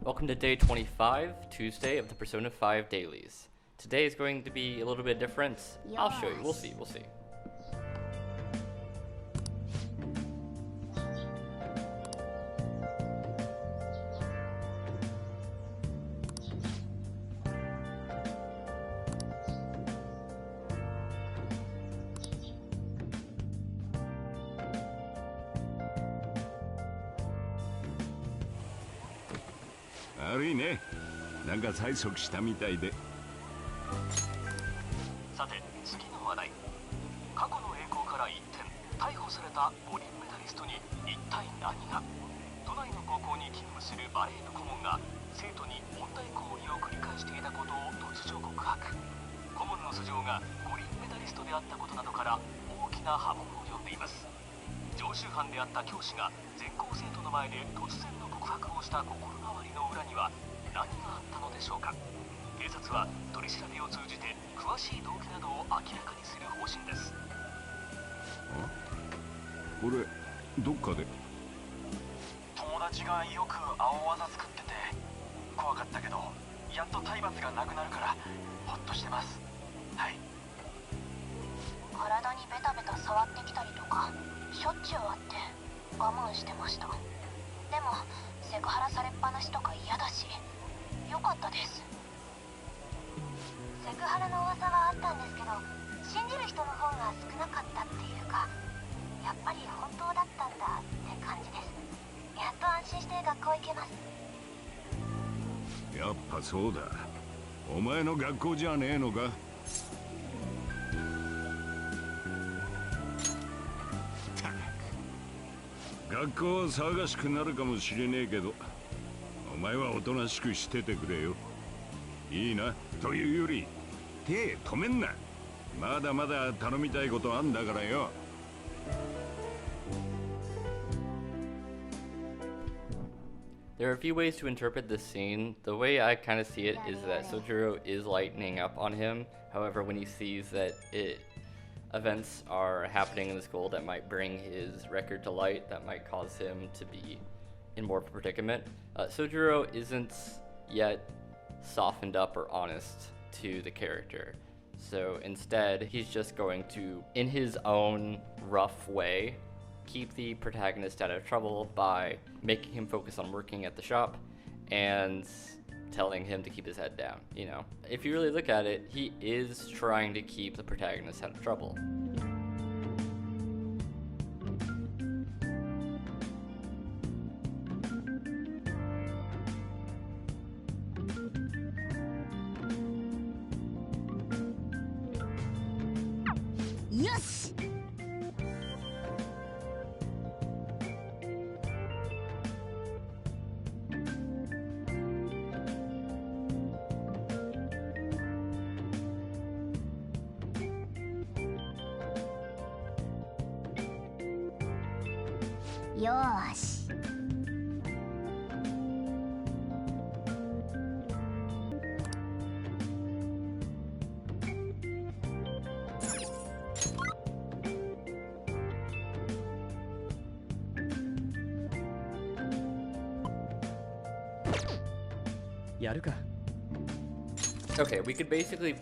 Welcome to day 25, Tuesday of the Persona 5 dailies. Today is going to be a little bit different. I'll show you. We'll see. We'll see.悪いね。なんか催促したみたいで。さて、次の話題。過去の栄光から一転、逮捕された五輪メダリストに一体何が。都内の高校に勤務するバレー部顧問が生徒に問題行為を繰り返していたことを突如告白。顧問の素性が五輪メダリストであったことなどから大きな波紋を呼んでいます。常習犯であった教師が全校生徒の前で突然の告白をした心変わりの裏には何があったのでしょうか。警察は取り調べを通じて詳しい動機などを明らかにする方針です。これどっかで友達がよく青技作ってて怖かったけど、やっと体罰がなくなるからホッとしてます。はい。体にベタベタ触ってきたりとかしょっちゅうあって我慢してました。でもセクハラされっぱなしとか嫌だしよかったです。セクハラの噂はあったんですけど、信じる人の方が少なかったっていうか、やっぱり本当だったんだって感じです。やっと安心して学校行けます。やっぱそうだ。お前の学校じゃねえのか。学校は騒がしくなるかもしれねえけど、お前はおとなしくしててくれよ。いいな。というより手止めんな。まだまだ頼みたいことあんだからよ。There are a few ways to interpret this scene. The way I kind of see it is that Sojiro is lightening up on him. However, when he sees that events are happening in the school that might bring his record to light, that might cause him to be in more of a predicament, Sojiro isn't yet softened up or honest to the character. So instead, he's just going to, in his own rough way, keep the protagonist out of trouble by making him focus on working at the shop and telling him to keep his head down. You know, if you really look at it, he is trying to keep the protagonist out of trouble. Yes! Yosh. Okay, we could basically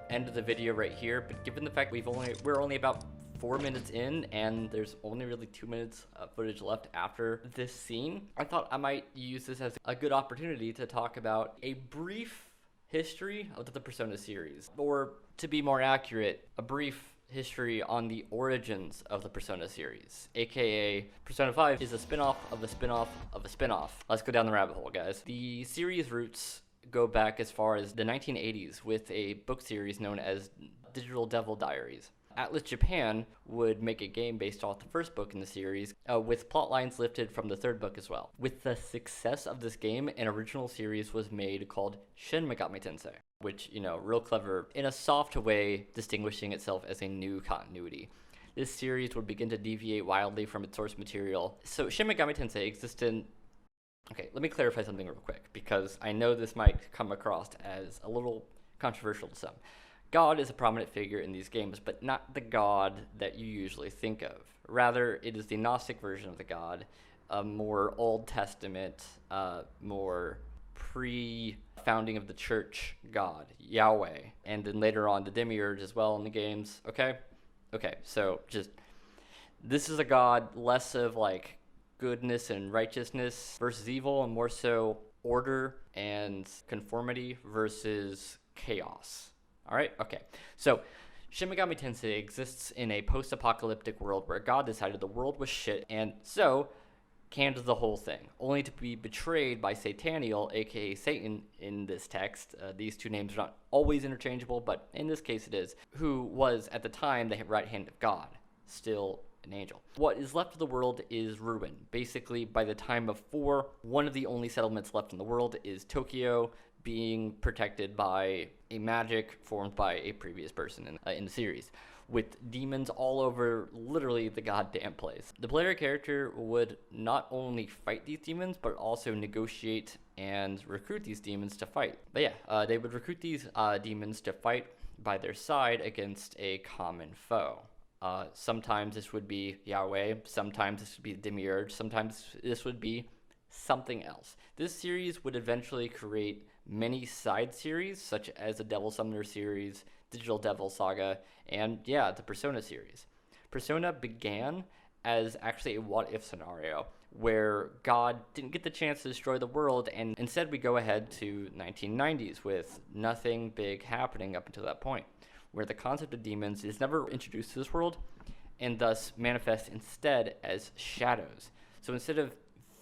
end the video right here, but given the fact we're only about 4 minutes in and there's only really 2 minutes of footage left after this scene, I thought I might use this as a good opportunity to talk about a brief history of the Persona series, or to be more accurate, a brief history on the origins of the Persona series, aka Persona 5 is a spin-off of a spin-off of a spin-off. Let's go down the rabbit hole, guys. The series roots go back as far as the 1980s with a book series known as Digital Devil Diaries. Atlas Japan would make a game based off the first book in the series, with plot lines lifted from the third book as well. With the success of this game, an original series was made called Shin Megami Tensei, which, you know, real clever, in a soft way, distinguishing itself as a new continuity. This series would begin to deviate wildly from its source material. So Shin Megami Tensei existed. Okay, let me clarify something real quick, because I know this might come across as a little controversial to some. God is a prominent figure in these games, but not the God that you usually think of. Rather, it is the Gnostic version of the God, a more Old Testament, more pre-founding of the church god, Yahweh, and then later on the demiurge as well in the games. Okay, so just this is a god less of like goodness and righteousness versus evil, and more so order and conformity versus chaos. All right, okay, so Shin Megami Tensei exists in a post-apocalyptic world where God decided the world was shit, and so canned the whole thing, only to be betrayed by Sataniel, aka Satan, in this text. These two names are not always interchangeable, but in this case it is, who was at the time the right hand of God, still an angel. What is left of the world is ruin. Basically, by the time of 4, one of the only settlements left in the world is Tokyo, being protected by a magic formed by a previous person in the series, with demons all over literally the goddamn place. The player character would not only fight these demons, but also negotiate and recruit these demons to fight. But yeah, they would recruit these demons to fight by their side against a common foe. Sometimes this would be Yahweh, sometimes this would be the Demiurge, sometimes this would be something else. This series would eventually create many side series, such as the Devil Summoner series, Digital Devil Saga, and yeah, the Persona series. Persona began as actually a what-if scenario, where God didn't get the chance to destroy the world, and instead we go ahead to 1990s with nothing big happening up until that point, where the concept of demons is never introduced to this world, and thus manifests instead as shadows. So instead of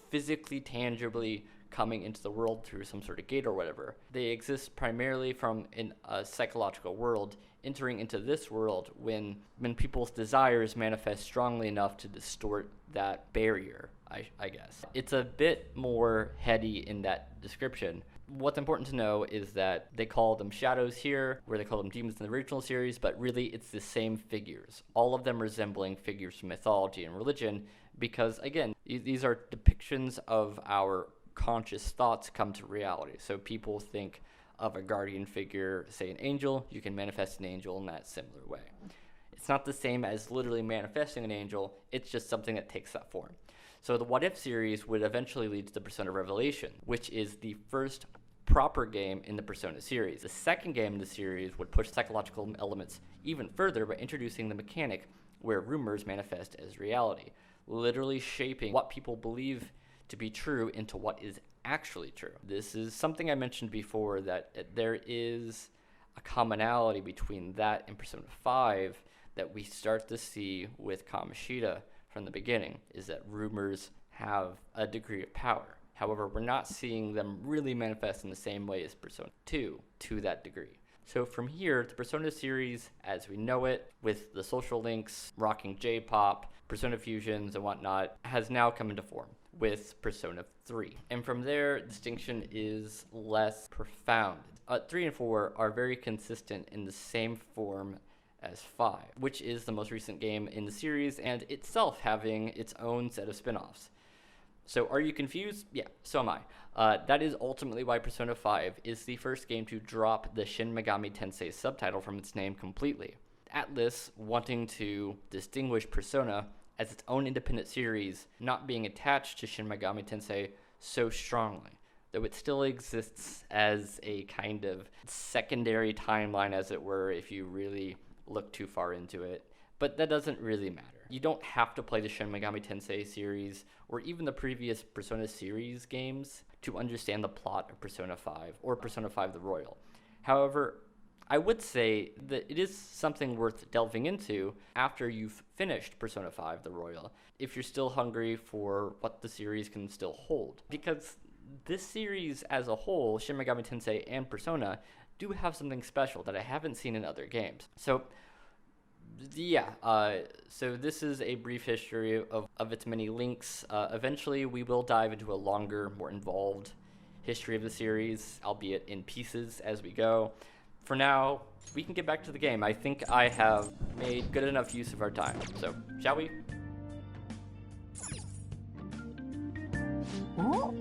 physically, tangibly coming into the world through some sort of gate or whatever, they exist primarily from a psychological world, entering into this world when people's desires manifest strongly enough to distort that barrier, I guess. It's a bit more heady in that description. What's important to know is that they call them shadows here, where they call them demons in the original series, but really it's the same figures, all of them resembling figures from mythology and religion, because again, these are depictions of our conscious thoughts come to reality. So people think of a guardian figure, say an angel, you can manifest an angel in that similar way. It's not the same as literally manifesting an angel, it's just something that takes that form. So the What If series would eventually lead to the Persona Revelation, which is the first proper game in the Persona series. The second game in the series would push psychological elements even further by introducing the mechanic where rumors manifest as reality, literally shaping what people believe to be true into what is actually true. This is something I mentioned before, that there is a commonality between that and Persona 5 that we start to see with Kamoshida from the beginning, is that rumors have a degree of power. However, we're not seeing them really manifest in the same way as Persona 2 to that degree. So from here, the Persona series as we know it, with the social links, rocking J-pop, Persona fusions and whatnot, has now come into form with Persona 3. And from there, distinction is less profound. 3 and 4 are very consistent in the same form as 5, which is the most recent game in the series, and itself having its own set of spin-offs. So are you confused? Yeah, so am I. That is ultimately why Persona 5 is the first game to drop the Shin Megami Tensei subtitle from its name completely. Atlus, wanting to distinguish Persona as its own independent series, not being attached to Shin Megami Tensei so strongly, though it still exists as a kind of secondary timeline, as it were, if you really look too far into it. But that doesn't really matter. You don't have to play the Shin Megami Tensei series, or even the previous Persona series games, to understand the plot of Persona 5, or Persona 5 The Royal. However, I would say that it is something worth delving into after you've finished Persona 5 The Royal, if you're still hungry for what the series can still hold. Because this series as a whole, Shin Megami Tensei and Persona, do have something special that I haven't seen in other games. So yeah, so this is a brief history of its many links. Eventually we will dive into a longer, more involved history of the series, albeit in pieces as we go. For now, we can get back to the game. I think I have made good enough use of our time. So, shall we? Oh?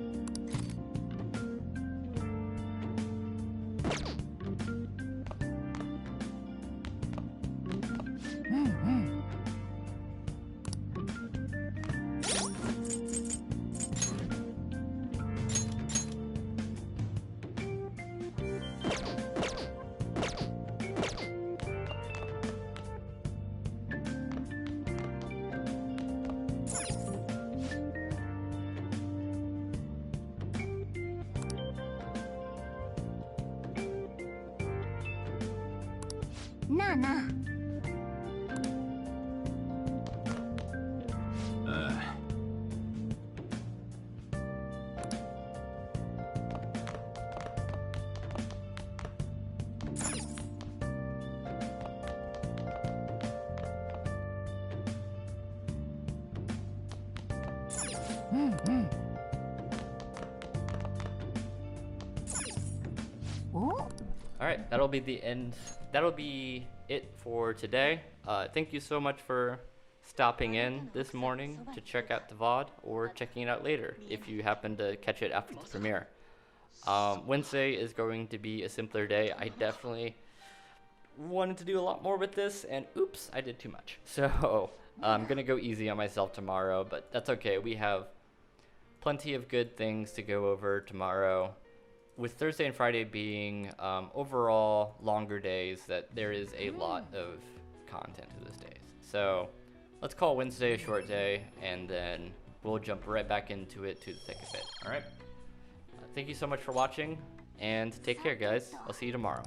あな。Alright, that'll be the end. That'll be it for today. Thank you so much for stopping in this morning to check out the VOD or checking it out later if you happen to catch it after the premiere. Wednesday is going to be a simpler day. I definitely wanted to do a lot more with this, and oops, I did too much. So I'm gonna go easy on myself tomorrow, but that's okay. We have plenty of good things to go over tomorrow. With Thursday and Friday being overall longer days, that there is a lot of content to those days. So let's call Wednesday a short day, and then we'll jump right back into it to the thick of it. All right. Thank you so much for watching, and take care, guys. I'll see you tomorrow.